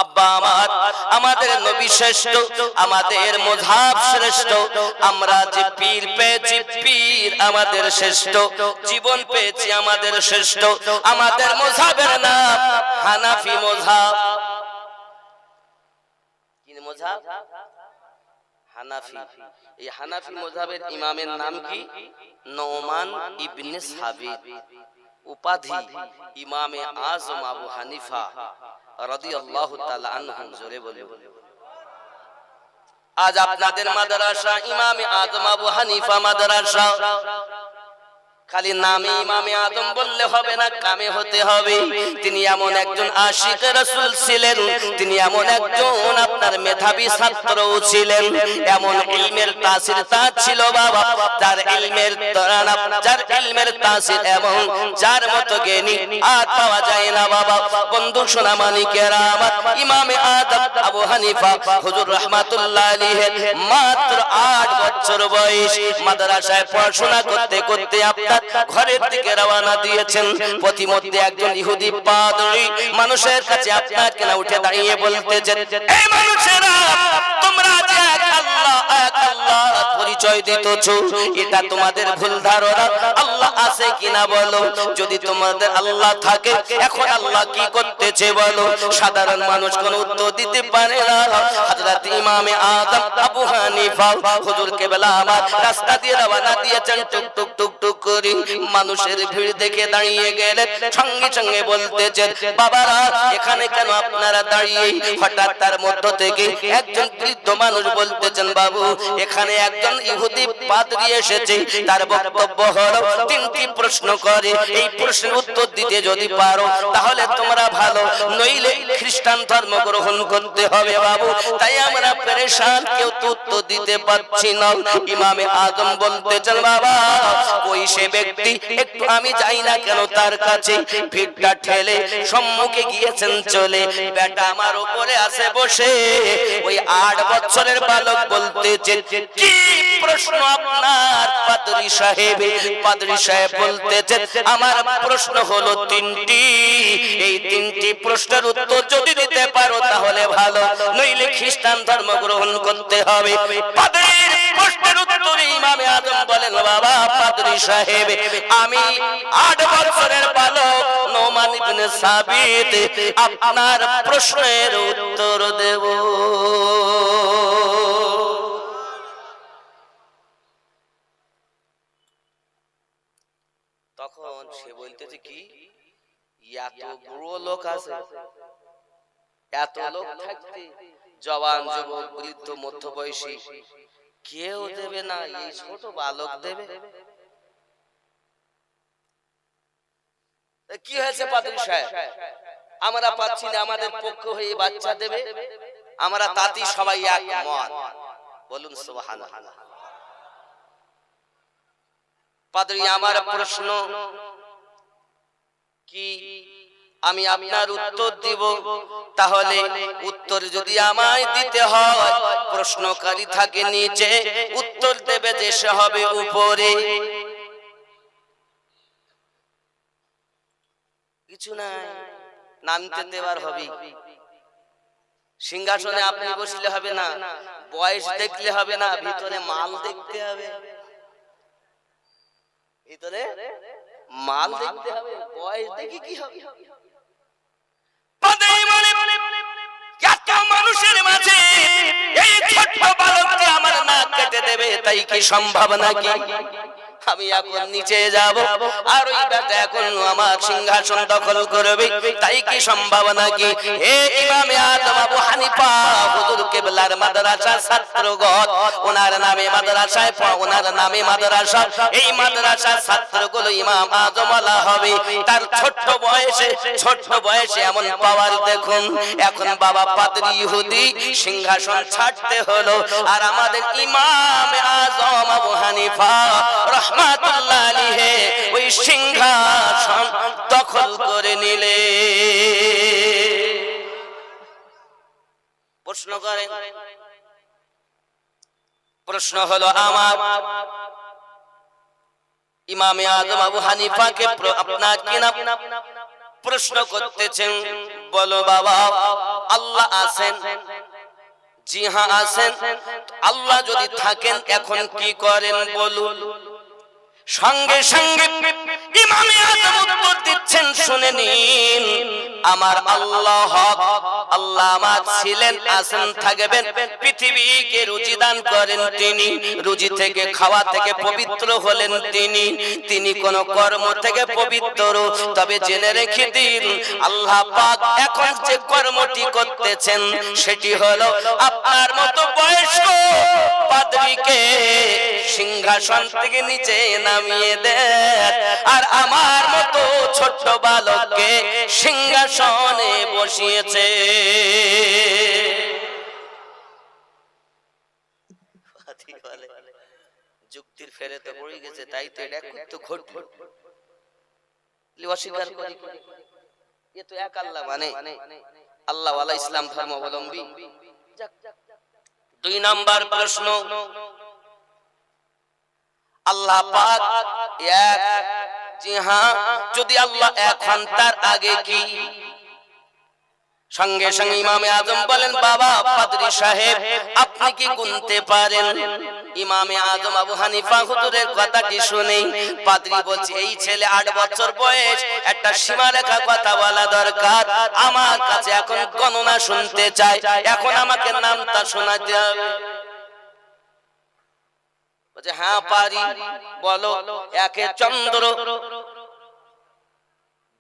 আব্বা আমার, আমাদের নবী শ্রেষ্ঠ, আমাদের মুযহাব শ্রেষ্ঠ, আমরা যে পীর পেয়েছি পীর আমাদের শ্রেষ্ঠ, জীবন পেয়েছি আমাদের শ্রেষ্ঠ। আমাদের মুযহাবের নাম হানাফি মুযহাব। কি মুযহাব? হানাফি। এই হানাফি মুযহাবের ইমামের নাম কি? নোমান ইবনে সাবিত, উপাধি ইমামে আযম আবু হানিফা রাদিয়াল্লাহু তাআলা আনহু। জোরে বলে। আজ আপনাদের মাদ্রাসা ইমামে আযম আবু হানিফা মাদ্রাসা, খালি নামে ইমামে আযম বললে হবে না, কামে হতে হবে। তিনি এমন একজন আশিক রাসূল ছিলেন, তিনি এমন একজন আপনার মেধাবী ছাত্রও ছিলেন, এমন ইলমের তাসির তার ছিল বাবা, যার ইলমের তাসির এবং যার মতো জ্ঞানী আর পাওয়া যায় না বাবা। বন্ধু সোনা মানিকেরা আমার, ইমামে আযম আবু হানিফা হুজুর রাহমাতুল্লাহ আলাইহি মাত্র 8 বছর বয়স, মাদ্রাসায় পড়াশোনা করতে করতে আপনার ঘরের দিকে রওনা দিয়েছেন। প্রতিমধ্যে একজন ইহুদি পাদ্রী মানুষের কাছে আপনাকে না উঠে দাঁড়িয়ে বলতেছেন, এই মানুষেরা তোমরা যে এক আল্লাহ পরিচয় দিতেছো, এটা তোমাদের ভুল ধারণা। আল্লাহ আছে কিনা বলো, যদি তোমাদের আল্লাহ থাকে এখন আল্লাহ কি করতেছে বলো। সাধারণ মানুষ কোনো উত্তর দিতে পারে না। হযরত ইমামে আযম আবু হানিফা হুজুর কেবলা আমার রাস্তা দিয়ে রওনা দিয়েছেন, টুক টুক টুক টুক করে মানুষের ভিড় দেখে দাঁড়িয়ে গেলেন। সঙ্গে সঙ্গে বলতেছেন, বাবারা এখানে কেন আপনারা দাঁড়িয়ে? হঠাৎ তার মধ্য থেকে একজন বৃদ্ধ মানুষ বলতেছেন, বাবু এখানে একজন ইহুদি পাদ্রী এসেছে, তার বক্তব্য হলো 3টি প্রশ্ন করে, এই প্রশ্নের উত্তর দিতে যদি পারো তাহলে তোমরা ভালো, নইলে খ্রিস্টান ধর্ম গ্রহণ করতে হবে বাবু। তাই আমরা পেরেশান, কেউ তো উত্তর দিতে পারছি না। ইমামে আযম বলতেছেন, বাবা ওই সে ব্যক্তি, একটু আমি যাই না কেন তার কাছে। ভিড়টা ঠেলে সম্মুখে গিয়েছেন চলে, বেটা আমার উপরে আছে বসে। ওই 8 বছরের বালক বলতেছে, কি প্রশ্ন আপনার পাদ্রী সাহেব? পাদ্রী সাহেব বলতেছেন, আমার প্রশ্ন হলো 3টি, এই 3টি প্রশ্নের উত্তর যদি দিতে পারো তাহলে ভালো, নইলে খ্রিস্টান ধর্ম গ্রহণ করতে হবে। পাদ্রীর প্রশ্নের উত্তরে ইমামে আযম বলেন, বাবা পাদ্রী সাহেব, আমি 8 বছরের বালক নোমান ইবনে সাবিত আপনার প্রশ্নের উত্তর দেব। তখন সে বলতেছে, কি এত বুড়ো লোক আছে, এত লোক থাকতে জওয়ান যুবক বৃদ্ধ মধ্যবয়সী কেউ দেবে না, এই ছোট বালক দেবে? কি হয়েছে পাদ্রী সাহেব? আমরা পাচ্ছি না, আমাদের পক্ষ হয়ে বাচ্চা দেবে, আমরা তাতেই সবাই একমত। বলুন সুবহানাল্লাহ। পাদ্রী আমার প্রশ্ন কি, আমি আপনার উত্তর দিব, তাহলে উত্তর যদি আমায় দিতে হয়, প্রশ্নকারী থাকে নিচে, উত্তর দেবে যে সে হবে উপরে। কিছু নাই, নামতে দেওয়ার হবে। সিংহাসনে আপনি বসলে হবে না, বয়স দেখলে হবে না, ভিতরে মাল দেখতে হবে। ভিতরে মাল দেখতে হবে, বয়স দেখি কি হবে? এত মানুষের মাঝে এই ছোট্ট বালককে আমার নাক কেটে দেবে, তাই কি সম্ভব নাকি? আমি এখন নিচে যাব, আর ওই বেটা এখন আমার সিংহাসন দখল করবে, তাই কি সম্ভব নাকি? হে ইমামে আযম আবু হানিফা হুজুর কেবলার মাদ্রাসা ছাত্রগণ, ওনার নামে মাদ্রাসায় ওনার নামে মাদ্রাসা, এই মাদ্রাসার ছাত্রগুলো ইমাম আযম ওয়ালা হবে। তার ছোট্ট বয়সে এমন পাওয়ার দেখুন। এখন বাবা পাদ্রী ইহুদি সিংহাসন ছাড়তে হলো, আর আমাদের ইমাম আযম আবু হানিফা রাহমাতুল্লাহ আলাইহি ওই সিংহাসন দখল করে নিলে। প্রশ্ন করে, প্রশ্ন হলো আমার ইমামে আযম আবু হানিফাকে আপনার কি না প্রশ্ন করতেছেন, বলো বাবা আল্লাহ আছেন? জি হ্যাঁ আছেন। আল্লাহ যদি থাকেন এখন কি করেন বলুন? সঙ্গে সঙ্গে ইমামে আযম উত্তর দিচ্ছেন, শুনে নিন, আমার আল্লাহ হক, আল্লাহ আমার ছিলেন, আছেন, থাকবেন। পৃথিবীকে রুজি দান করেন তিনি, রুজি থেকে খাওয়া থেকে পবিত্র হলেন তিনি, তিনি কোন কর্ম থেকে পবিত্র। তবে জেনে রেখে দিন, আল্লাহ পাক এখন যে কর্মটি করতেছেন সেটি হলো আপনার মতো বয়স্ক পাদ্রীকে সিংহাসন থেকে নিচে নামিয়ে দেন, আর আমার মতো ছোট্ট বালককে সিংহাসনে বসিয়েছে। যুক্তির ফেরে তো পড়ে গেছে, তাই তো এটা তো ঘটবে। অস্বীকার করি, এ তো এক আল্লাহ মানে আল্লাহ ওয়ালা ইসলাম ধর্মাবলম্বী। দুই নাম্বার প্রশ্ন, আল্লাহ পাক এক, জি হ্যাঁ। যদি আল্লাহ এক হন তার আগে কি? সঙ্গে সঙ্গে ইমামে আজম বলেন, বাবা পাদ্রী সাহেব আপনি কি গুনতে পারেন? ইমামে আজম আবু হানিফা হুজুরের কথাটি শুনে পাদ্রী বলছে, এই ছেলে 8 বছর বয়স, একটা সীমারেখা কথা বলা দরকার, আমার কাছে এখন গণনা শুনতে চাই, এখন আমাকে নামটা শোনাতে হবে। বলছে হ্যাঁ পারি, বলো। একে চন্দ্র,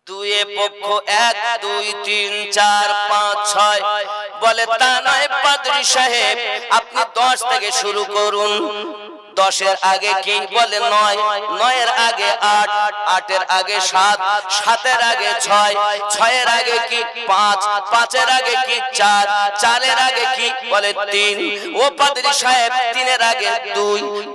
দুয়ে পক্ষ, 1 2 3 4 5 6। বলে তা নয় পাদ্রী সাহেব, আপনি 10 থেকে শুরু করুন। 10 এর আগে কি? বলে 9, 9 এর আগে 8, 8 এর আগে 7, 7 এর আগে 6, 6 এর আগে কি? 5, 5 এর আগে কি? 4, 4 এর আগে কি? বলে 3। ও পাদ্রী সাহেব 3 এর আগে 2,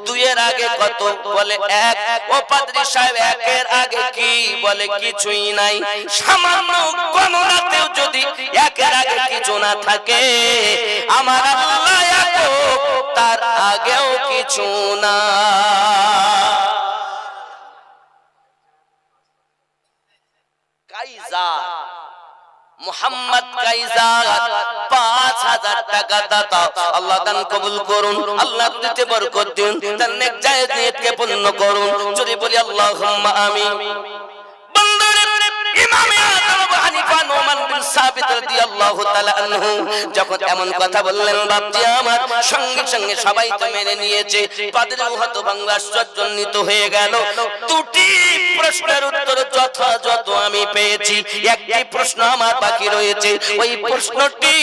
2 এর আগে কত? বলে 1। ও পাদ্রী সাহেব 1 এর আগে কি? বলে কিছুই নাই। সামান্য গণনাতেও যদি 1 এর আগে কিছু না থাকে, আমার আল্লাহ একক, তার আগেও কিছু না। কাইজার মুহাম্মদ কাইজার 5000 টাকা দাতা, আল্লাহ দান কবুল করুন, আল্লাহ দিতে বরকত দিন, তার নেক জায়েজ নিয়তকে পূর্ণ করুন। যদি বলি আল্লাহুম্মা আমিন। ইমামে আযম আবু হানিফা নোমান বিন সাবিত রাদিয়াল্লাহু তাআলা আনহু যখন এমন কথা বললেন, বাপজি আমার, সঙ্গে সঙ্গে সবাই তো মেনে নিয়েছে। পাদ্রী হতভম্ব আশ্চর্যান্বিত হয়ে গেল। দুটি প্রশ্নের উত্তর যথাযথ আমি পেয়েছি, একটি প্রশ্ন আমার বাকি রয়েছে। ওই প্রশ্নটি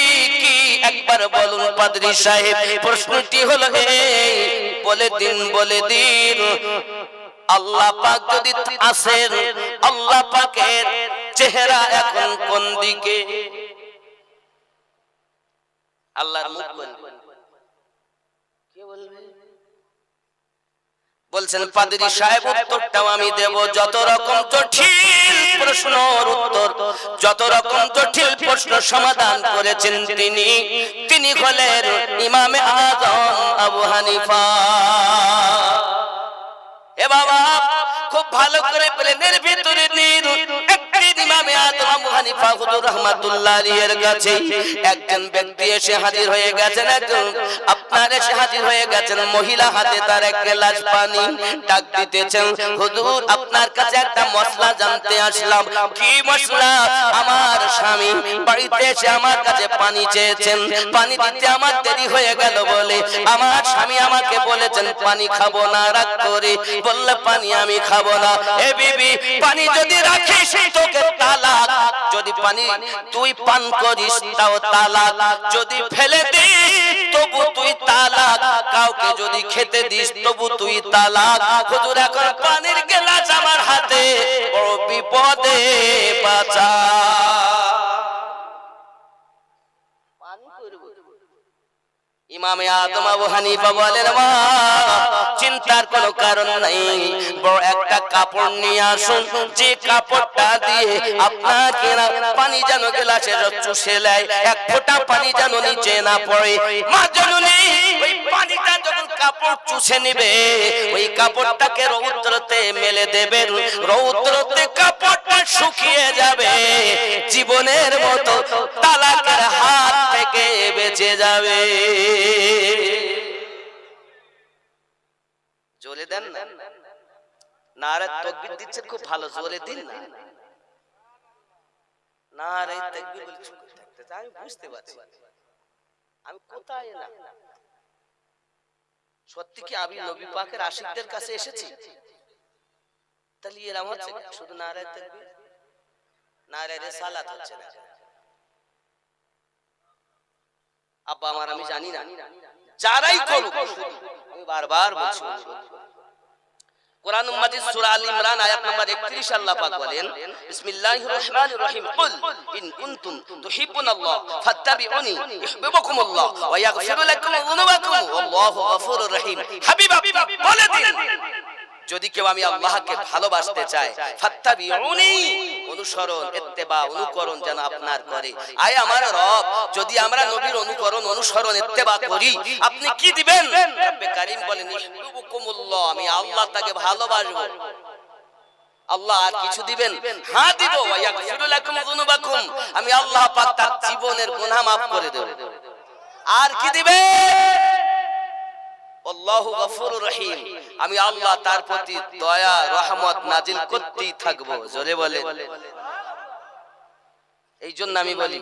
কি একবার বলুন পাদ্রী সাহেব? প্রশ্নটি হলো এই, বলে দিন, বলে দিন, আল্লাহ পাক যদি আছেন, আল্লাহ পাকের চেহারা এখন কোন দিকে? আল্লাহর মুখ কোন দিকে? কে বলবে? বলছেন পাদ্রী সাহেব উত্তরটাও আমি দেব। যত রকম জটিল প্রশ্নের উত্তর, যত রকম জটিল প্রশ্ন সমাধান করেছেন তিনি হলেন ইমামে আযম আবু হানিফা। এ বাবা খুব ভালো করে প্লেনের ভিতরে নিন। একদিন ইমামে আযম আবু হানিফা হুজুর রাহমাতুল্লাহ আলাইহির কাছে একজন ব্যক্তি এসে হাজির হয়ে গেছেন। একজন আপনার এসে হাজির হয়ে গেছেন, মহিলা, হাতে তার এক গ্লাস পানি, ডাক দিতেছেন, হুজুর আপনার কাছে একটা মশলা জানতে আসলাম। কি মশলা? আমার স্বামী বাড়িতে এসে আমার কাছে পানি চেয়েছেন, পানি দিতে আমার দেরি হয়ে গেল বলে আমার স্বামী আমাকে বলেছেন পানি খাবো না, রাগ করে বললে পানি আমি খাবো না। এ বিবি, পানি যদি রাখিস তোকে তালাক, যদি পানি তুই পান করিস তাও তালাক, যদি ফেলে দিস তবু তুই তালাক, কাউকে যদি খেতে দিস তবু তুই তালাক। হুজুর এখন পানির গ্লাস আমার হাতে, বড় বিপদে বাঁচা। ইমামে আযম আবু হানিফা বলেন, মা চিন্তার কোনো কারণ নাই, বড় একটা কাপড় নিয়ে আসুন, যে কাপড়টা দিয়ে আপনাকে পানি যেন গ্লাসে চুষে নেয়, এক ফোঁটা পানি যেন নিচে না পড়ে। মা জননী ওই পানিটা যখন কাপড় চুষে নিবে, ওই কাপড়টাকে রৌদ্রতে মেলে দেবেন, রৌদ্রতে কাপড়টা শুকিয়ে যাবে, জীবনের মতো তালাকের হাত থেকে বেঁচে যাবে। জোরে দেন না, নারে তাকবীর দিচ্ছেন, খুব ভালো, জোরে দিন না। নারে তাকবীর বলছেন, আমি বুঝতে পারছি আমি কোথায় না। সত্যি কি আমি নবী পাকের আশিকদের কাছে এসেছি? তাহলে এরকম হচ্ছে শুধু নারে তাকবীর, নারে রিসালাত হচ্ছে না। আব্বা আমার, আমি জানি না, যারাই করুক, আমি বারবার বলছি, কোরআন মাজিদ সূরা আল ইমরান আয়াত নাম্বার 31 আল্লাহ পাক বলেন, বিসমিল্লাহির রহমানির রহিম, কুল ইন কুনতুম তুহিব্বুনাল্লাহ ফাত্তাবিউনি ইউহিব্বুকুমুল্লাহ ওয়া ইয়াগফিরু লাকুম যুনুবাকুম ওয়াল্লাহু গফুরুর রহিম। হাবিব বলে দিন, যদি কেউ আমি আল্লাহকে ভালোবাসতে চায়, ফাত্তাবিউনি, অনুসরণ, ইত্তেবা, অনুকরণ যেন আপনার করে। আয় আমার রব, যদি আমরা নবীর অনুকরণ, অনুসরণ, ইত্তেবা করি, আপনি কি দিবেন? রব্বে কারীম বলেন, ইউহিব্বুকুমুল্লাহ, আমি আল্লাহ তাকে ভালোবাসবো। আল্লাহ আর কিছু দিবেন? হ্যাঁ দিব। ওয়া ইয়াগফিরু লাকুম যুনুবাকুম, আমি আল্লাহ পাক তার জীবনের গুনাহ maaf করে দেব। আর কি দিবেন? আল্লাহু গফুরুর রহিম, আমি আল্লাহ তার প্রতি দয়া রহমত নাজিল করতেই থাকবো। জোরে বলেন। এই জন্য আমি বলি,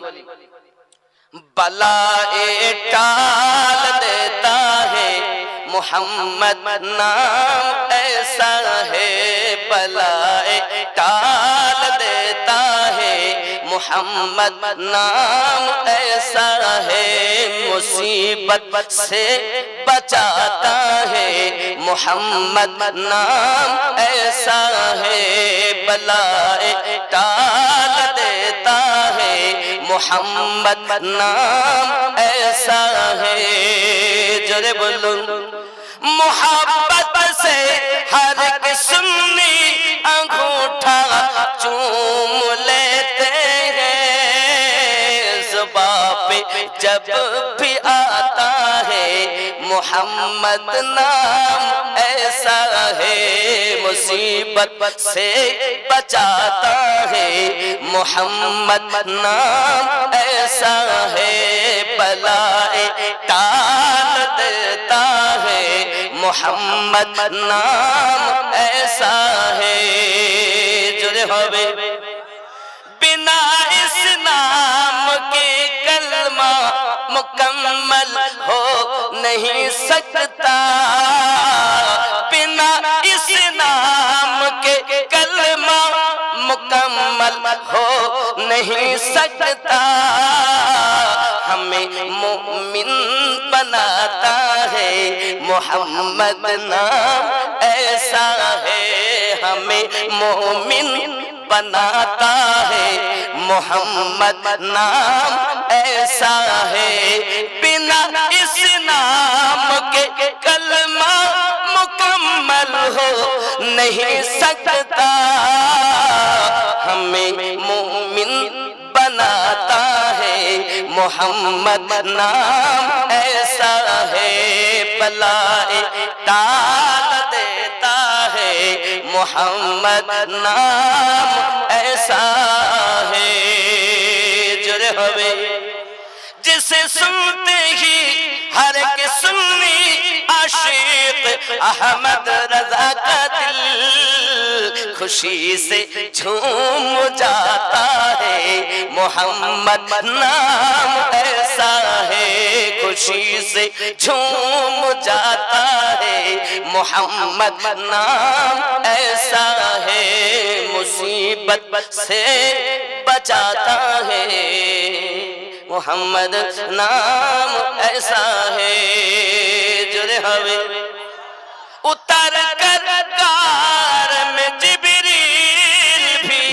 বালায়ে টাল দেতা হে মুহাম্মদ নাম ऐसा है, बलाए टाल देता है मुहम्मद नाम ऐसा है, मुसीबत से बचाता है मुहम्मद नाम ऐसा है, बलाए टाल देता है मुहम्मद नाम ऐसा है। जोरे बोलो, मोहब्बत से हर किस्मी अंगूठा चूम लेते हैं, ज़ुबां पे जब भी आता है मोहम्मद नाम ऐसा है, मुसीबत से बचाता है मोहम्मद नाम ऐसा है, बलाए टाल देता है मोहम्मद नाम ऐसा है। जुड़े होवे, बिना इस नाम के कलमा मुकम्मल हो नहीं सकता, बिना इस नाम के कलमा मुकम्मल हो नहीं सकता, हमें मोमिन बनाता है मोहम्मद नाम ऐसा है, हमें मोमिन बनाता है मोहम्मद नाम ऐसा है, बिना इस नाम के कलमा मुकम्मल हो नहीं सकता, हमें मोमिन बनाता है मोहम्मद नाम ऐसा है, बलाए टाल देता है मोहम्मद नाम ऐसा है। जुड़े होवे, जिसे सुनते ही हर एक सुन्नी आशिक अहमद रजा का दिल खुशी से झूम जाता है मोहम्मद नाम ऐसा है, खुशी से झूम जाता है मोहम्मद नाम ऐसा है, मुसीबत से बचाता है मोहम्मद नाम ऐसा है। जुड़े हवे, उतर कर कार में जिब्रील भी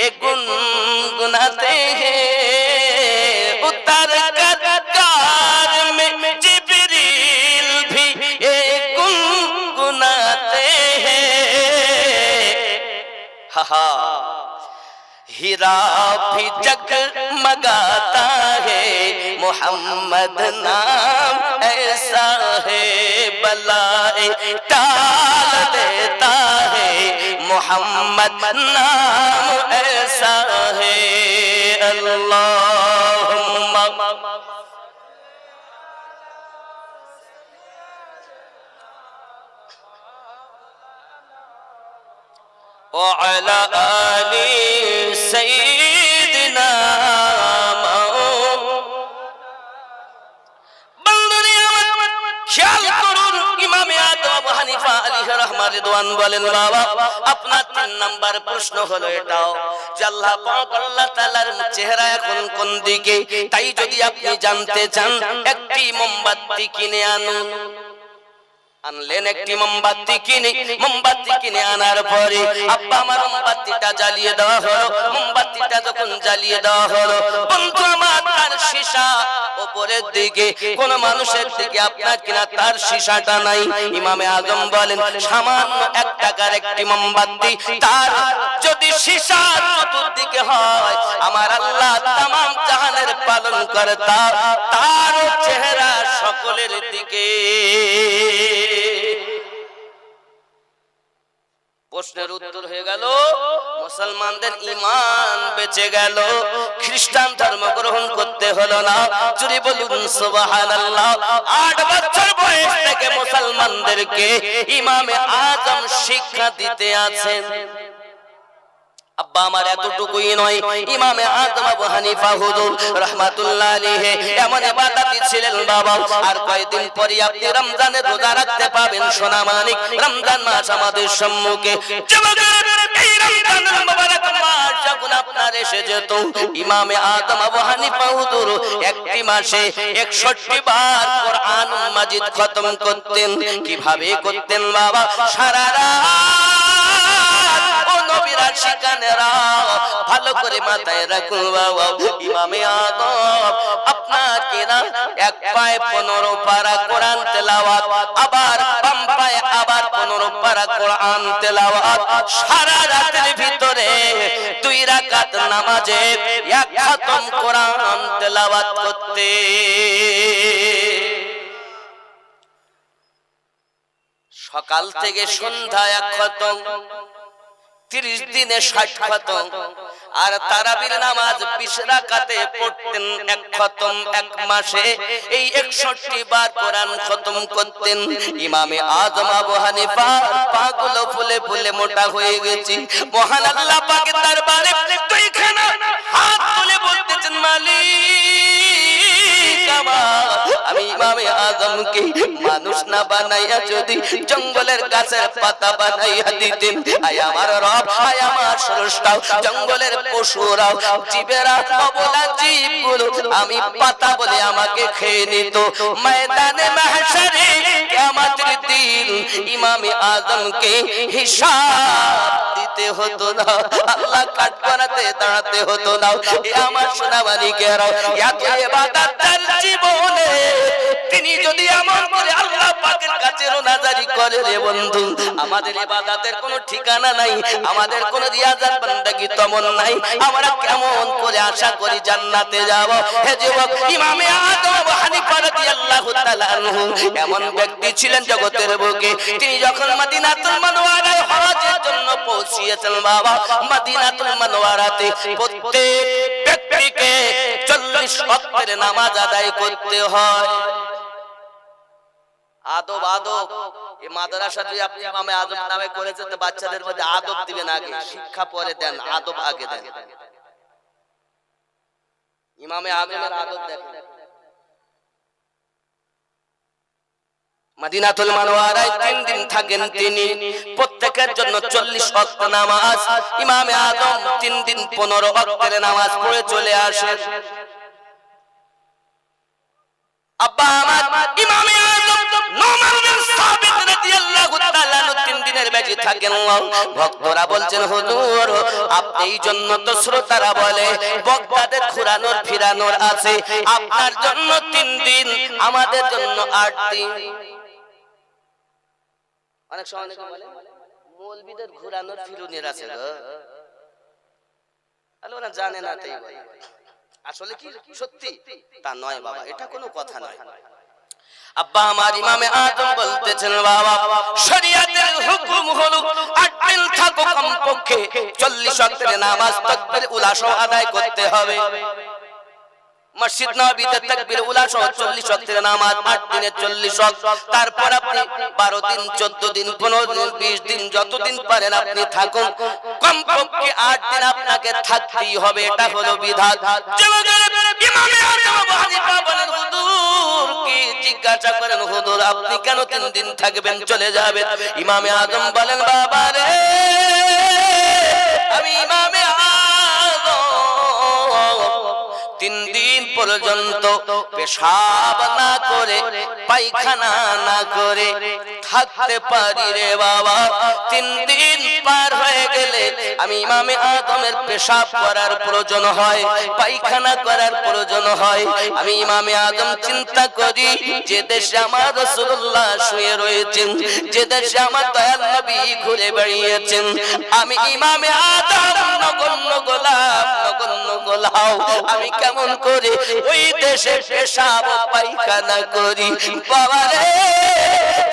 एक गुनगुनाते हैं, उतर कर कार में जिब्रील भी एक गुनगुनाते हैं, हा हा, हीरा भी जगमगाता है मोहम्मद नाम ऐसा है बलाए टाल देता है मोहम्मद नाम ऐसा है अल्लाहुम्मा وعلى آل سيدنا খেয়াল করুন ইমামে আযম আবু হানিফা আলাইহি রাহমাতুল্লাহ রিদওয়ান বলেন বাবা আপনার 3 নাম্বার প্রশ্ন হলো এটাও যে আল্লাহ পাক আল্লাহ তাআলার চেহারা এখন কোন দিকে তাই যদি আপনি জানতে চান একটি মোমবাতি কিনে আনুন আনলেন একটি মোমবাতি কিনে আনার পরে আব্বা আমার মোমবাতিটা জ্বালিয়ে দেওয়া হলো মোমবাতিটা যখন জ্বালিয়ে দেওয়া হলো বন্ধু আমার তার সীসা উপরের দিকে কোন মানুষের দিকে আপনার কিনা তার সীসাটা নাই ইমামে আযম বলেন সামান্য 1 টাকার একটি মোমবাতি তার যদি সীসা চতুর্দিকে হয় আমার আল্লাহ तमाम জাহানের পালন কর্তা তার চেহারা সকলের দিকে প্রশ্নের উত্তর হয়ে গেল মুসলমানদের ঈমান বেঁচে গেল খ্রিস্টান ধর্ম গ্রহণ করতে হলো না জোরে বলুন সুবহানাল্লাহ 8 বছর বয়স থেকে মুসলমানদেরকে ইমামে আযম শিক্ষা দিতে আছেন আব্বা আমার এতটুকুই নয় ইমামে আযম আবু হানিফা হুজুর রাহমাতুল্লাহ আলাইহি এমন ইবাদতি ছিলেন বাবা আর কয়েকদিন পরে আপনি রমজানের রোজা রাখতে পাবেন সোনা মানিক রমজান মাস আমাদের সম্মুখে এই রমজানের মুবারক মাস যখন আপনার এসে যেত ইমামে আযম আবু হানিফা হুজুর একটি মাসে 61 বার কোরআন মাজিদ খতম করতেন কিভাবে করতেন বাবা সারা শিকানেরা ভালো করে মাথায় রাখুন বাবা ইমামে আযম আপনার কিনা এক পায়ে 15 পারা কোরআন তেলাওয়াত আবার বাম পায়ে আবার 15 পারা কোরআন তেলাওয়াত সারা রাতের ভিতরে 2 রাকাত নামাজে এক খতম কোরআন তেলাওয়াত করতে সকাল থেকে সন্ধ্যা এক খতম 30 দিনে 60 খতম আর তারাবির নামাজ 20 রাকাতে পড়তেন এক খতম এক মাসে এই 61 বার কোরআন খতম করতেন ইমামে আযম আবু হানিফা পাগুলো ফুলে ফুলে মোটা হয়ে গেছে মহান আল্লাহ পাকের দরবারে দুইখানা হাত তুলে বলতেছেন মালিক আমি ইমামে আযমকে মানুষ না বানাইয়া যদি জঙ্গলের গাছের পাতা বানাইয়া দিতেন আয় আমার রব আয় আমার স্রষ্টা জঙ্গলের পশুরা জীবেরা অবলা জীবগুলো আমি পাতা বলে আমাকে খেয়ে নিত ময়দানে মাহশরে কিয়ামতের দিন ইমামে আযমকে হিসাব দিতে হতো না আল্লাহ কাঠগড়াতে দাঁড়াতে হতো না এ আমার সোনামানিকেরা এত ইবাদত তার জীবনে তিনি যদি আমল করে আল্লাহ পাকের কাছে রোনাজারি করে রে বন্ধু আমাদের ইবাদতের কোনো ঠিকানা নাই আমাদের কোনো রিয়াজাত বান্দাগি তেমন নাই আমরা কেমন করে আশা করি জান্নাতে যাব হে যুবক ইমামে আযম আবু হানিফা রাদিয়াল্লাহু তাআলা আনহু এমন ব্যক্তি ছিলেন জগতের বুকে তিনি যখন মদিনাতুল মুনাওয়ারায় হজের জন্য পৌঁছিয়েছেন বাবা মদিনাতুল মুনাওয়ারাতে প্রত্যেক ব্যক্তিকে 40 ওয়াক্তের নামাজ আদায় করতে হয় আদব এই মাদ্রাসা যদি আপনি ইমামে আযম নামে করেছেন তো বাচ্চাদের মধ্যে আদব দিবেন আগে শিক্ষা পরে দেন আদব আগে দেন ইমামে আযমের আদব দেখেন মদিনাতুল মুনাওয়ারায় 3 দিন থাকেন তিনি প্রত্যেকের জন্য 40 ওয়াক্ত নামাজ ইমামে আযম 3 দিন 15 ওয়াক্তের নামাজ পড়ে চলে আসেন আব্বা আমার ইমামে আযম নোমান বিন সাবিত রাদিয়াল্লাহু তাআলা 3 দিনের বেশি থাকেন ভক্তরা বলছেন হুজুর আপনি এই জন্য তো শ্রোতারা বলে বক্তাদের ঘুরানোর ফিরানোর আছে আপনার জন্য 3 দিন আমাদের জন্য 8 দিন অনেক সময় অনেকে বলে মৌলবীদের ঘুরানোর ফিরানোর আছে গো আল্লাহ না জানে না তাই আসলে কি সত্যি? তা নয় বাবা, এটা কোনো কথা নয়। আব্বা আমার ইমামে আজম বলতেছেন বাবা, শরীয়তের হুকুম হলো 8 দিন থাকো কমপক্ষে 40 ওয়াক্তের নামাজ তাকবীর উলা সহ আদায় করতে হবে। মসজিদ নববীতে তাকবীর উলা সহ 40 ওয়াক্তের নামাজ 8 দিনে 40 ওয়াক্ত। তারপর আপনি 12 দিন 14 দিন 15 দিন 20 দিন যতদিন পারেন আপনি থাকুন, কমপক্ষে 8 দিন আপনাকে থাকতেই হবে, এটা হলো বিধান। ইমামে আজম আবু হানিফা বলেন, হুজুর কি জিজ্ঞাসা করেন, হুজুর আপনি কেন 3 দিন থাকবেন চলে যাবেন? ইমামে আজম বলেন, বাবা রে আমি ইমামে আজম 3 দিন পর্যন্ত পেশাব না করে পায়খানা না করে থাকতে পারি রে বাবা। 3 দিন পার হয়ে গেলে আমি ইমামে আজমের পেশাব করার প্রয়োজন হয়, পায়খানা করার প্রয়োজন হয়। আমি ইমামে আজম চিন্তা করি, যে দেশে আমার রাসূলুল্লাহ শুয়ে রয়েছেন, যে দেশে আমার দয়াল নবী ঘুরে বেড়িয়েছেন, আমি ইমামে আজম নগণ্য গোলাম, আমি কেমন করে ওই দেশে পেশাব পায়খানা করি? বাবা রে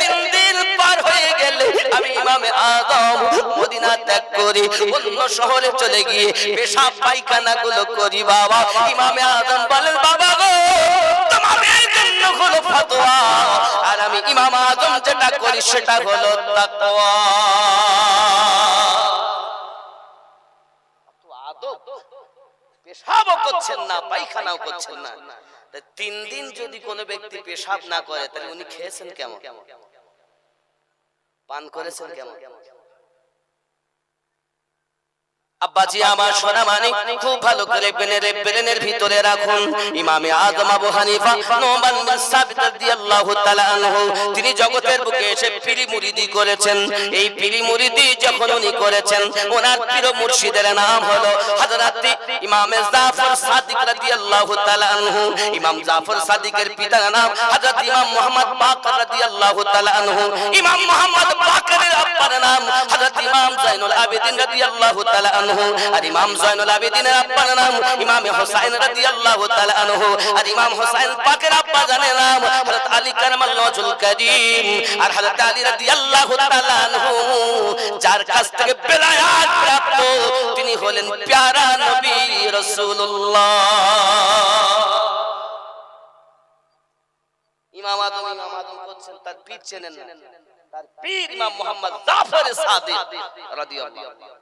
3 দিন পার হয়ে গেলে আমি ইমামে আজম মদিনা ত্যাগ করে অন্য শহরে চলে গিয়ে পেশাব পায়খানা গুলো করি। বাবা ইমামে আজম বলেন, বাবা গো তোমাদের জন্য হলো ফতোয়া, আর আমি ইমাম আজম যেটা করি সেটা হলো তাকওয়া। পেশাবও করছেন না, পায়খানাও করছেন না। 3 দিন যদি কোনো ব্যক্তি পেশাব না করে, তাহলে উনি খেয়েছেন কেমন, পান করেছেন কেমন? আব্বাজি আমার সোনা মানিক খুব ভালো করে ব্রেনের ভিতরে রাখুন। ইমামে আজম আবু হানিফা নোমান বিন সাবিত রাদিয়াল্লাহু তাআলা আনহু তিনি জগতের বুকে এসে পীরি মুরিদি করেছেন। এই পীরি মুরিদি যখন উনি করেছেন, ওনার পীর মুর্শিদের নাম হলো হযরত ইমাম জাফর সাদিক রাদিয়াল্লাহু তাআলা আনহু। ইমাম জাফর সাদিকের পিতার নাম হযরত ইমাম মুহাম্মদ বাকর রাদিয়াল্লাহু তাআলা আনহু। ইমাম মুহাম্মদ বাকরের আব্বার নাম হযরত ইমাম জাইনুল আবেদিন রাদিয়াল্লাহু তাআলা আনহু। আর ইমাম জাইনুল আবেদিনের আব্বার নাম ইমাম হুসাইন রাদিয়াল্লাহু তাআলা আনহু। আর ইমাম হুসাইন পাকের আব্বা জানের নাম হযরত আলী কারামাল্লাহু ওয়াজহুল কারীম। আর হযরত আলী রাদিয়াল্লাহু তাআলা আনহু যার কাছ থেকে বেলায়াত প্রাপ্ত, তিনি হলেন প্যারা নবী রাসূলুল্লাহ। ইমাম আজম করছেন, তার পীর চেনেন না, তার পীর ইমাম মুহাম্মদ জাফর সাদিক রাদিয়াল্লাহু।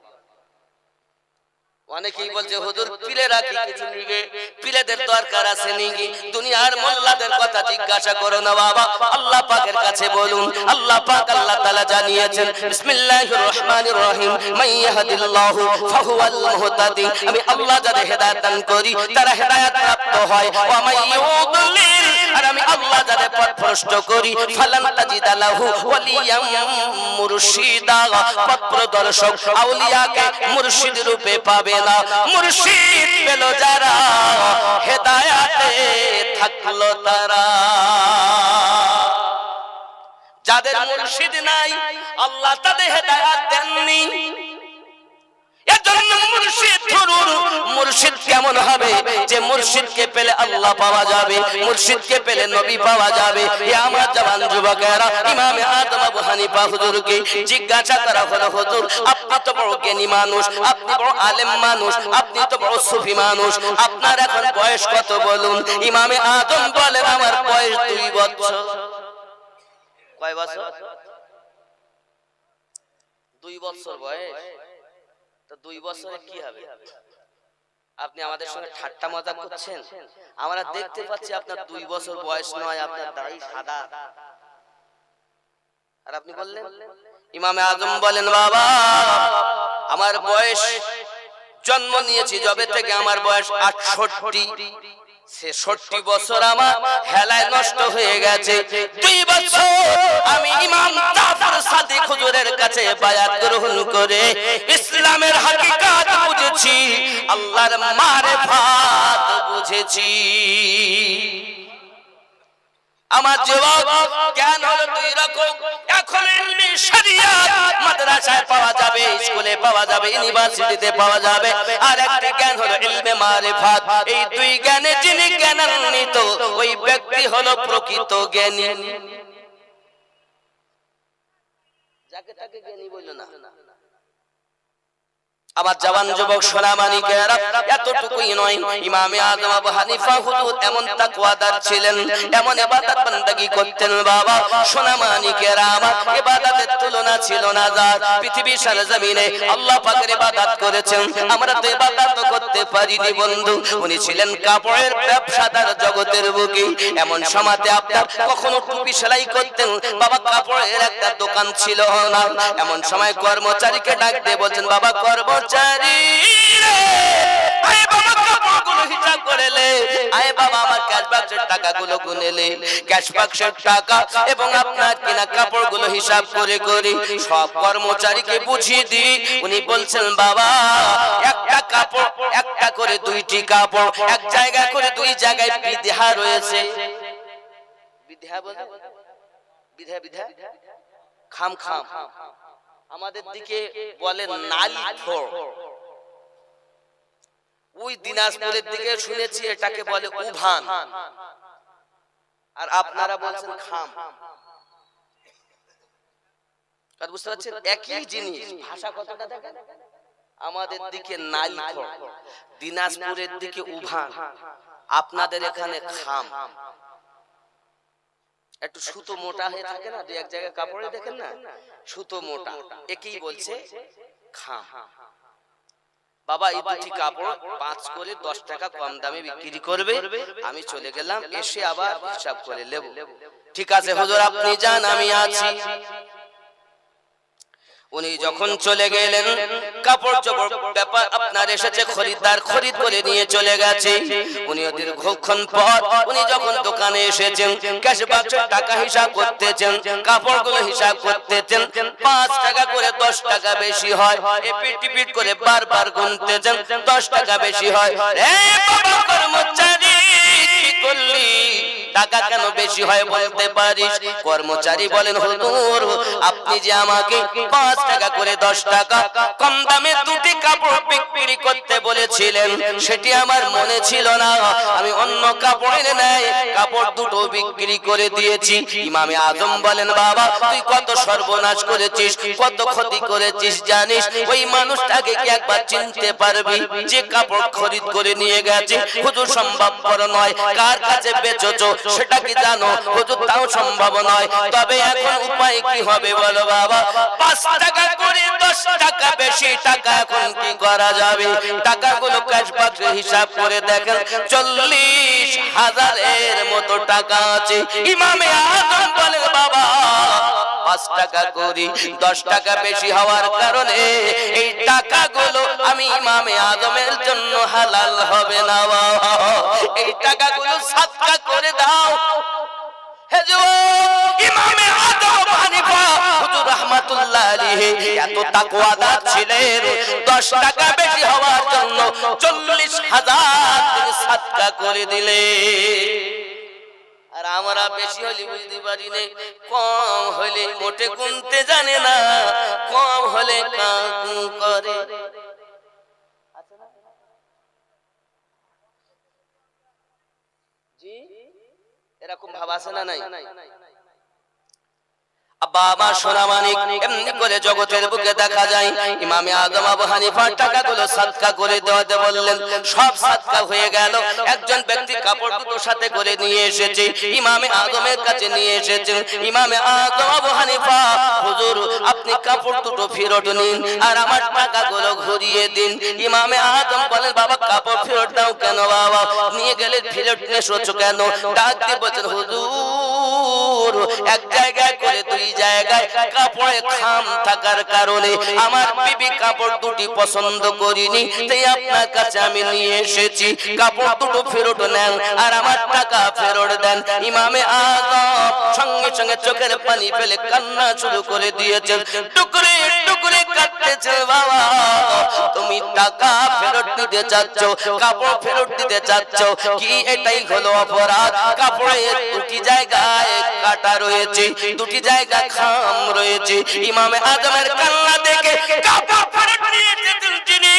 অনেকেই বলছে হুজুর পীরেরা কি কিছু নিবে, পীরেদের দরকার আছে নাকি? দুনিয়ার মোল্লাদের কথা জিজ্ঞাসা করো না বাবা, আল্লাহ পাকের কাছে বলুন। আল্লাহ পাক আল্লাহ তাআলা জানিয়েছেন, বিসমিল্লাহির রহমানির রহিম, মান ইয়াহদিল্লাহু ফাহুয়াল মুহতাদি। আমি আল্লাহ যাদের হেদায়েত দান করি তারা হেদায়েত প্রাপ্ত হয়। ওয়া মান ইউদ্লিল, আর আমি আল্লাহ যাদের পথভ্রষ্ট করি ফালান তাজিদা লাহু ওয়ালিয়াম মুরশিদা। পথ প্রদর্শক আউলিয়াকে মুর্শিদ রূপে পাবে না। মুর্শিদ পেল যারা, হেদায়েতে থাকলো তারা। যাদের মুর্শিদ নাই, আল্লাহ তাদের হেদায়েত দেননি। এজন্য মুর্শিদ ধরুন। মুর্শিদ কেমন হবে? যে মুর্শিদকে পেলে আল্লাহ পাওয়া যাবে, মুর্শিদকে পেলে নবী পাওয়া যাবে। এ আমার জওয়ান যুবকেরা, ইমামে আজম আবু হানিফা হুজুরকে জিজ্ঞাসা করা হলো, হুজুর আপনি তো বড় জ্ঞানী মানুষ, আপনি বড় আলেম মানুষ, আপনি তো বড় সুফি মানুষ, আপনার এখন বয়স কত বলুন? ইমামে আজম বলেন, আমার বয়স 2 বছর। কয় বছর? 2 বছর বয়স। তো 2 বছরে কি হবে? আপনি আমাদের সঙ্গে ঠাট্টা মজা করছেন। আমরা দেখতে পাচ্ছি আপনার 2 বছর বয়স নয়, আপনার দাড়ি সাদা। আর আপনি বললেন? ইমামে আজম বলেন, বাবা আমার বয়স, জন্ম নিয়েছি যবে থেকে আমার বয়স 68। 66 বছর আমার হেলায় নষ্ট হয়ে গেছে। 2 বছর আমি ইমাম জাফর সাদিক হুজুরের কাছে বায়াত গ্রহণ করে ইসলামের হাকিকাত বুঝেছি, আল্লাহর মারিফাত বুঝেছি। আমার জবাব জ্ঞান হলো 2 রকম। এখন ইলমি শরিয়াত মাদ্রাসায় পাওয়া যাবে, স্কুলে পাওয়া যাবে, ইউনিভার্সিটিতে পাওয়া যাবে। আর একটা জ্ঞান হলো ইলমে মারিফাত। এই দুই জ্ঞানে যিনি জ্ঞানান্বিত ওই ব্যক্তি হলো প্রকৃত জ্ঞানী। যাকে তাকে জ্ঞানী বললো না। আমার জওয়ান যুবক সোনামানিকেরা, এতটুকুই নয়, ইমামে আযম আবু হানিফা হুজুর এমন তাকওয়াদার ছিলেন, এমন ইবাদত বান্দাগি করতেন বাবা সোনামানিকেরা, আমার ইবাদতের তুলনা ছিল না। যার পৃথিবীর সরজমিনে আল্লাহ পাকের ইবাদত করেছেন, আমরা তো ইবাদত করতে পারিনি বন্ধু। উনি ছিলেন কাপড়ের ব্যবসাদার জগতের বুকে। এমন সময়তে আপনার কখনো টুপি সেলাই করতেন বাবা, কাপড়ের একটা দোকান ছিল না। এমন সময় কর্মচারীকে ডাক দিয়ে বলছেন, বাবা কর্মচারী আয় বাবা কাপড়গুলো হিসাব করে লে, আয় বাবা আমার ক্যাশ বাক্সের টাকাগুলো গুনে লে। ক্যাশ বাক্সের টাকা এবং আপনার কিনা কাপড়গুলো হিসাব করে করে সব কর্মচারীকে বুঝিয়ে দিই। উনি বলছেন, বাবা একটা কাপড়, একটা করে দুইটি কাপড়, এক জায়গায় করে দুই জায়গায় বিধা রয়েছে। বিধা বলে বিধা বিধা খাম খাম, আমাদের দিকে বলে নালি ফোর, ওই দিনাজপুরের দিকে শুনেছি এটাকে বলে উভান, আর আপনারা বলছেন খাম। বুঝতে পারছেন একই জিনিস, ভাষা কতটা দেখেন। আমাদের দিকে নালি ফোর, দিনাজপুরের দিকে উভান, আপনাদের এখানে খাম। একটু সুতো মোটা হয়ে থাকে না, দুই এক জায়গায় কাপড়ে দেখেন না সুতো মোটা, একেই বলছে খাম। বাবা এই দুটি কাপড় 5 করে 10 টাকা কম দামে বিক্রি করবে, আমি চলে গেলাম, এসে আবার হিসাব করে নেব। ঠিক আছে হুজুর আপনি যান, আমি আছি। উনি যখন চলে গেলেন, কাপড় চোপড় ব্যাপার আপনার এসেছে, খরিদ্দার খরিদ করে নিয়ে চলে গেছে। উনি দীর্ঘক্ষণ পর উনি যখন দোকানে এসেছেন, ক্যাশ বাক্সের টাকা হিসাব করতেছেন, কাপড়গুলো হিসাব করতেছেন, 5 টাকা করে 10 টাকা বেশি হয়, এপিট টিপিট করে বারবার গুনতেছেন, 10 টাকা বেশি হয়। রে বাবা কর্মচারী কি করলি, টাকা কেন বেশি হয় বলতে পারিস? কর্মচারী বলেন, হুজুর আপনি যে আমাকে 5 টাকা করে 10 টাকা কম দামে দুটি কাপড় বিক্রি করতে বলেছিলেন, সেটি আমার মনে ছিল না, আমি অন্য কাপড়ের নাই কাপড় দুটো বিক্রি করে দিয়েছি। ইমামে আজম বলেন, বাবা তুই কত সর্বনাশ করেছিস, কত ক্ষতি করেছিস জানিস? ওই মানুষটাকে কি একবার চিনতে পারবি যে কাপড় খরিদ করে নিয়ে গেছে? হুজুর সম্ভবপর নয়। কার কাছে বেচেছো সেটা কি জানো? হুজুর তাও সম্ভব নয়। তবে এখন উপায় কি হবে বলো বাবা? 5 টাকা করে 10 টাকা বেশি টাকা এখন কি করা যাবে? টাকাগুলো ক্যাশ বাক্সে হিসাব করে দেখেন 40,000 মতো টাকা আছে। ইমামে আজম বলেন, বাবা 5 টাকা করি 10 টাকা বেশি হওয়ার কারণে এই টাকাগুলো আমি ইমামে আজমের জন্য হালাল হবে না, এই টাকাগুলো সাদকা করে দাও। হে যুবক, ইমামে আজম হানিফা হুজুর রাহমাতুল্লাহ আলাইহি এত তাকওয়াদার ছিলেন, 10 টাকা বেশি হওয়ার জন্য 40,000 তিনি সাদকা করে দিলেন। আর আমরা বেশি হলে বুঝতে পারি না, কম হলে মোটে গুনতে জানে না, কম হলে কাকু করে। জি এরকম ভাব আছে না নাই? আব্বা আমার সোনামানিক, এমনি করে জগতের বুকে দেখা যায় ইমামে আজম আবু হানিফার টাকাগুলো সাদকা করে দেওয়াতে বললেন। সব সাদকা হয়ে গেল। একজন ব্যক্তি কাপড় দুটো সাথে করে নিয়ে এসেছে, ইমামে আজমের কাছে নিয়ে এসেছেন। ইমামে আজম আবু হানিফা, হুজুর আপনি কাপড় দুটো ফেরত নিন আর আমার টাকাগুলো ঘুরিয়ে দিন। ইমামে আজম বলেন, বাবা কাপড় ফেরত দাও কেন বাবা? নিয়ে গেলে ফেরত এসেছো কেন? ডাক দিয়ে বলছেন, হুজুর এক জায়গায় করে দুই জায়গায় কাপড়ে খাম থাকার কারণে আমার বিবি কাপড় দুটি পছন্দ করিনি, তাই আপনার কাছে আমি নিয়ে এসেছি। কাপড় দুটো ফেরত নেন আর আমার টাকা ফেরত দেন। ইমামে আজম সঙ্গে সঙ্গে চোখের পানি ফেলে কান্না শুরু করে দিয়েছেন, টুকরে টুকরে কাটতেছে। বাবা তুমি টাকা ফেরত দিতে চাচ্ছ, কাপড় ফেরত দিতে চাচ্ছ, কি এটাই হলো অপরাধ? কাপড়ের দুটি জায়গায় কাটা রয়েছে, দুটি জায়গা খাম রয়েছে। ইমামে আজমের কান্না দেখে কাপড় ফেরত নিয়েছেন যিনি,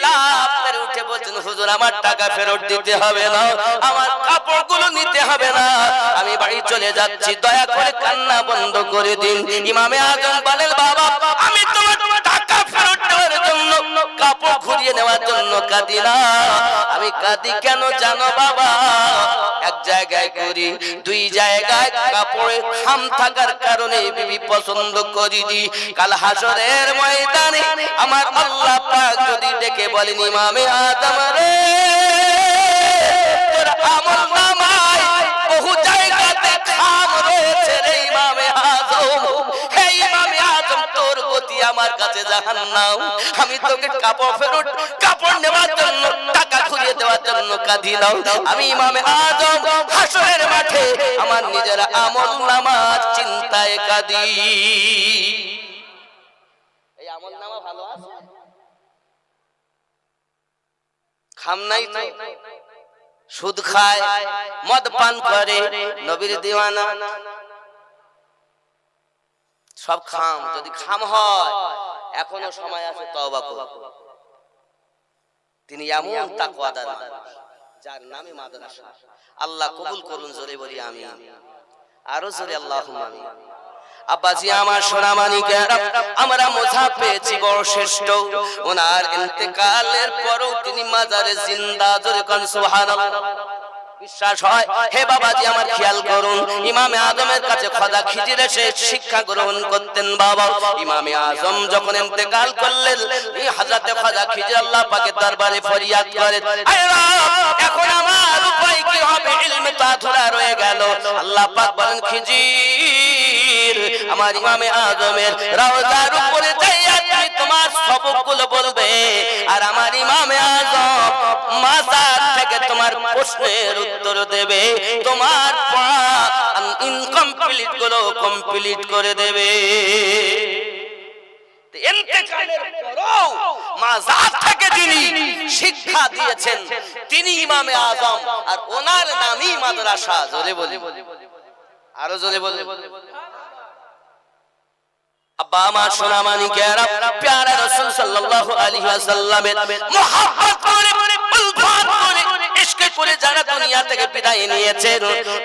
লাফ করে উঠে বলছেন, হুজুর আমার টাকা ফেরত দিতে হবে না, আমার কাপড়গুলো নিতে হবে না, আমি বাড়ি চলে যাচ্ছি, দয়া করে কান্না বন্ধ করে দিন। ইমামে আজম বলেন, বাবা আমি তোমার টাকা ফেরত দেওয়ার জন্য, কাপড় ঘুরিয়ে নেওয়ার জন্য কাঁদি না, আমি কাঁদি কেন জানো বাবা, এক জায়গায় করি, দুই জায়গায় কাপড়ে খাম থাকার কারণে বিবি পছন্দ করিনি। কাল হাসরের ময়দানে আমার আল্লাহ পাক যদি ডেকে বলেন, ইমামে আদম রে তোর আমলনামায় বহু জায়গাতে খাম রয়েছে রে ইমামে আজম, হে ইমামে আজম তোর গতি আমার কাছে জাহান্নাম, আমি তোকে কাপড় নেওয়ার জন্য, টাকা ঘুরিয়ে দেওয়ার জন্য কাঁদি নাও, আমি ইমামে আজম হাসরের মাঠে আমার নিজের আমলনামার চিন্তায় কাঁদি। এই আমলনামা ভালো আছে? খাম নাই তো, সুদ খায়, মদ পান করে, নবীর দিওয়ানা, সব খাম। যদি খাম হয় এখনো সময় আছে তওবা করো। তিনি এমন তাকওয়াদার যার নামে মাদ্রাসা। আল্লাহ কবুল করুন, জোরে বলি আমিন, আরো জোরে আল্লাহুম্মা আমিন। আব্বাজি আমার সোনা মানিকেরা, আমরা মোজা পেয়েছি বড় শ্রেষ্ঠ, ওনার ইন্তেকালের পরও তিনি মাজারে জিন্দা, জোরে কোন সুবহানাল্লাহ। বিশ্বাস হয়? হে বাবাজি আমার খেয়াল করুন, ইমামে আজমের কাছে খাজা খিজির এসে শিক্ষা গ্রহণ করতেন বাবা। ইমামে আজম যখন ইন্তেকাল করলেন, এই হযরতে খাজা খিজির আল্লাহ পাকের দরবারে ফরিয়াদ করেন, এখন আমার উপায় কি হবে, ইলমে তো আধুরা রয়ে গেল। আল্লাহ পাক বলেন, খিজির আমার ইমামে আজমের রওজার উপরে যাইয়া তুমি তোমার সবকগুলো বলবে, আর আমার ইমামে আজম মাজার থেকে তোমার প্রশ্নের উত্তর দেবে, তোমার ইনকমপ্লিট গুলো কমপ্লিট করে দেবে। ইন্তেকালের পরও মাজার থেকে যিনি শিক্ষা দিয়েছেন তিনি ইমামে আজম, আর ওনার নামই মাদ্রাসা। জোরে বলি, আরো জোরে বলি। আব্বা আমার সোনা মানিকেরা, প্যারা রাসূল সাল্লাল্লাহু আলাইহি ওয়াসাল্লামের মুহাব্বত করে উলফাত করে ইশক করে যারা দুনিয়া থেকে বিদায় নিয়েছেন,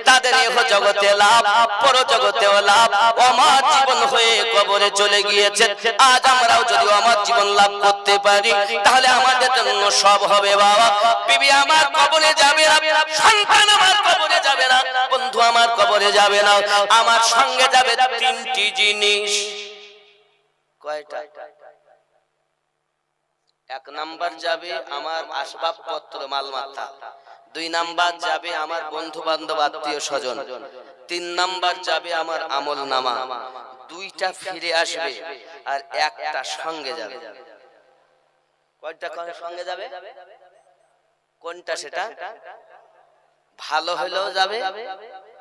তাদের ইহ জগতে লাভ, পর জগতেও লাভ। আমার জীবন হয়ে কবরে চলে গিয়েছে, আজ আমরাও যদি আমার জীবন লাভ করতে পারি তাহলে আমাদের জন্য সব হবে বাবা। বিবি আমার কবরে যাবে না, সন্তান আমার কবরে যাবে না, বন্ধু আমার কবরে যাবে না, আমার সঙ্গে যাবে তিনটি জিনিস। কয়টা? এক নাম্বার যাবে আমার আসবাবপত্র মালমাতা, দুই নাম্বার যাবে আমার বন্ধু বান্ধব আত্মীয় স্বজন, তিন নাম্বার যাবে আমার আমলনামা। দুইটা ফিরে আসবে আর একটা সঙ্গে যাবে। কয়টা সঙ্গে যাবে? কোনটা সেটা? ভালো হলেও যাবে,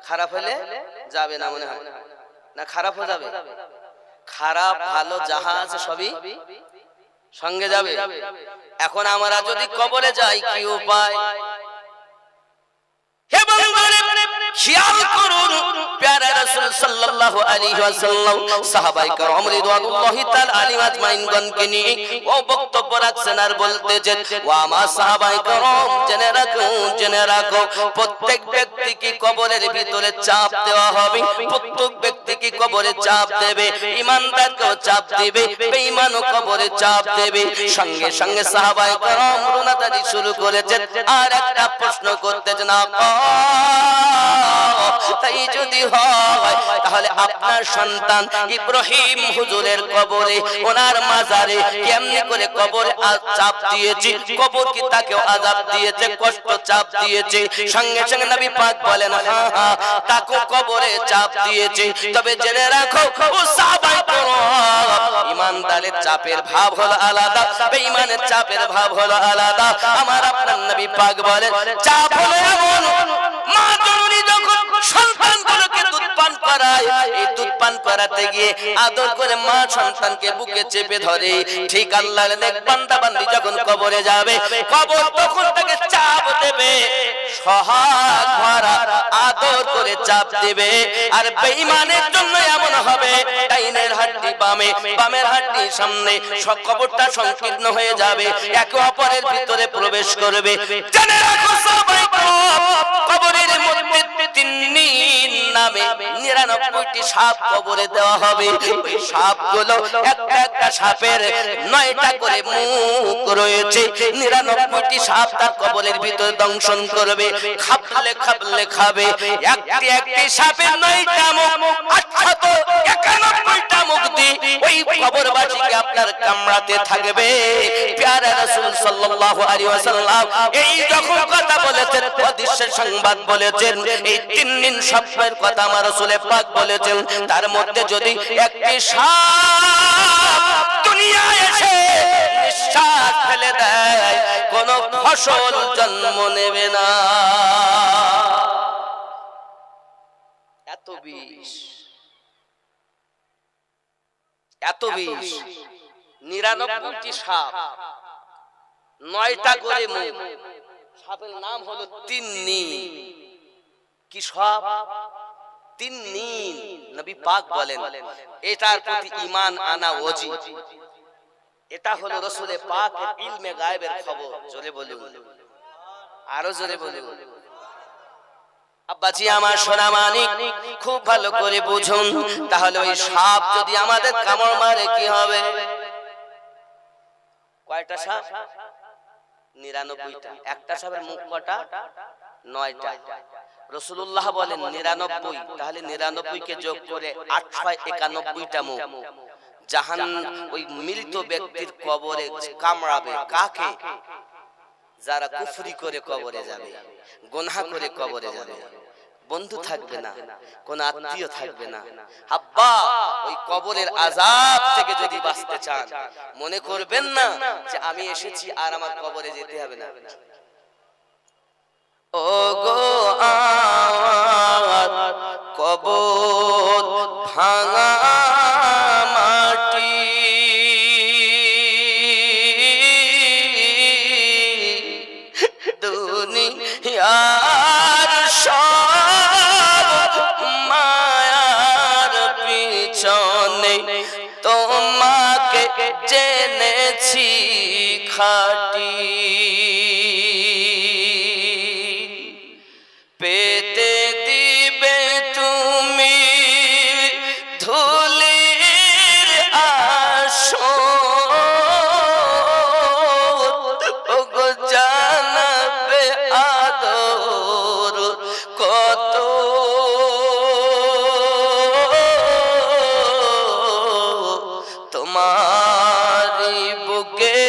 খারাপ হলে যাবে না মনে হয়, না খারাপ হয়ে যাবে? খারাপ ভালো যাহা আছে সবই সঙ্গে যাবে। এখন আমরা যদি কবরে যাই কি উপায়? হে বন্ধুরা খেয়াল করুন, প্যারা রাসূল সাল্লাল্লাহু আলাইহি ওয়াসাল্লাম সাহাবায়ে কেরাম রিদওয়ানুল্লাহি তাআলা আলাইহিম আজমাইনগণকে নিয়ে ও বক্তব্য রাখছেন আর বলতেছেন, ও আমার সাহাবায়ে কেরাম জেনে রাখো প্রত্যেক ব্যক্তিকে কবরের ভিতরে চাপ দেওয়া হবে, প্রত্যেক ব্যক্তিকে কবরে চাপ দেবে, ঈমানদারকেও চাপ দিবে, বেঈমানও কবরে চাপ দেবে। সঙ্গে সঙ্গে সাহাবায়ে কেরাম রুনাদারি শুরু করেছেন আর একটা প্রশ্ন করতেছেন, তাই যদি হয় তাহলে আপনার সন্তান ইব্রাহিম হুজুরের কবরে, ওনার মাজারে কেমনি করে কবরে চাপ দিয়েছে, কবর কি তাকেও আযাব দিয়েছে, কষ্ট চাপ দিয়েছে? সঙ্গে সঙ্গে নবী পাক বলেন, হ্যাঁ হ্যাঁ তাকেও কবরে চাপ দিয়েছে। তবে জেনে রাখো ও সাহাবায়ে কেরাম, ঈমানদারের চাপের ভাব হলো আলাদা, বেঈমানের চাপের ভাব হলো আলাদা। আমার আপনার নবী পাক বলেন, চাপ হলো এমন, মা জননী যখন সন্তানগুলোকে দুধ পান করায়, এই দুধ পান করাতে গিয়ে আদর করে মা সন্তানকে বুকে চেপে ধরে, ঠিক আল্লাহর নেক বান্দা বান্দি যখন কবরে যাবে, কবর তখন তাকে চাপ দেবে, সোহাগ ভরা আদর করে চাপ দিবে। আর বেঈমানের জন্য এমন হবে, ডাইনের হাড্ডি বামে, বামের হাড্ডি সামনে, সব কবরটা সংকীর্ণ হয়ে যাবে, একে অপরের ভিতরে প্রবেশ করবে। জেনে রাখো সবাই, কবরের মধ্যে তিন্নিন নামে 99টি সাপ কবরে দেওয়া হবে। ওই সাপগুলো একটা একটা সাপের 9টা করে মুখ রয়েছে। 99টি সাপ তার কবরের ভিতরে দংশন করবে, খাবলে খাবলে খাবে। একটি একটি সাপের 9টা মুখ, অর্থাৎ 91টা মুখ দিয়ে ওই কবরবাসীকে আপনার কামড়াতে থাকবে। প্যারা রাসূল সাল্লাল্লাহু আলাইহি ওয়াসাল্লাম এই যখন কথা বলেছেন, অদৃশ্যের সংবাদ বলেছেন, এই 3 দিন সপ্তাহের কথা আমার রাসূল পাক বলেছেন। তার মধ্যে যদি একটি সাপ দুনিয়ায় এসে নিঃশ্বাস ফেলে দেয়, কোন ফসল জন্ম নেবে না। এত বিষ, এত বিষ। 99টি সাপ, 9টা করে মুখ। সাপের নাম হলো তিন্নিন। কি সাপ? তিন্নিন। নবী পাক বলেন এটার প্রতি ঈমান আনা ওয়াজিব। এটা হলো রাসূলে পাকের ইলমে গায়েবের খবর। জোরে বলুন, আরো জোরে বলুন। আব্বাজি আমার সোনা মানিক, খুব ভালো করে বুঝুন। তাহলে ওই সাপ যদি আমাদের কামড় মারে কি হবে? কয়টা সাপ? 99টা। একটা সাপের মুখ কটা? 9টা। রাসূলুল্লাহ বলেন 99। তাহলে 99 কে যোগ করে 891টা মুখ। জাহান ওই মৃত ব্যক্তির কবরে কামড়াবে। কাকে? যারা কুফরি করে কবরে যাবে, গুনাহ করে কবরে যাবে। বন্ধু থাকবে না, কোন আত্মীয় থাকবে না। আব্বা, ওই কবরের আযাব থেকে যদি বাঁচতে চান, মনে করবেন না যে আমি এসেছি আর আমার কবরে যেতে হবে না। ও গো আমার কবর ভাঙা মাটি, দুনিয়ার সব মায়ার পিছনে তোমাকে জেনেছি খাঁটি। পেতে দিবে তুমি ধুলির আসর, ওগো জানাবে আদর কত। তোমারি বুকে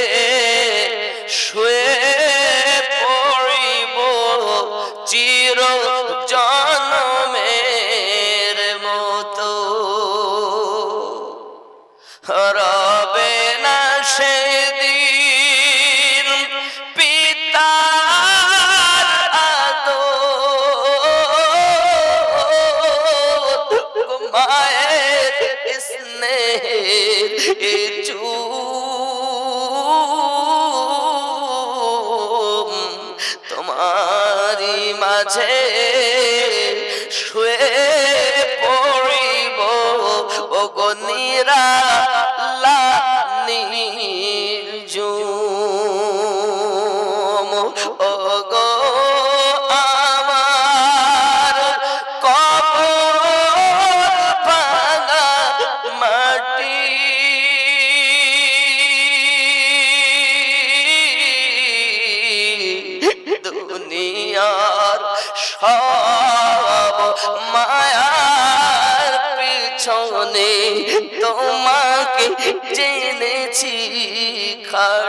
শুয়ে পড়িব চির জনমের মতো। রবে না সেদিন পিতার আদর, মায়ের স্নেহের চুম। তোমারি মাঝে শুয়ে পড়িব, ওগো নিরালা নির্ঝুম। ওগো আমার কবর ভাঙা মাটি, দুনিয়ার সব মায়ার পিছনে তোমাকে জেনেছি খাঁটি।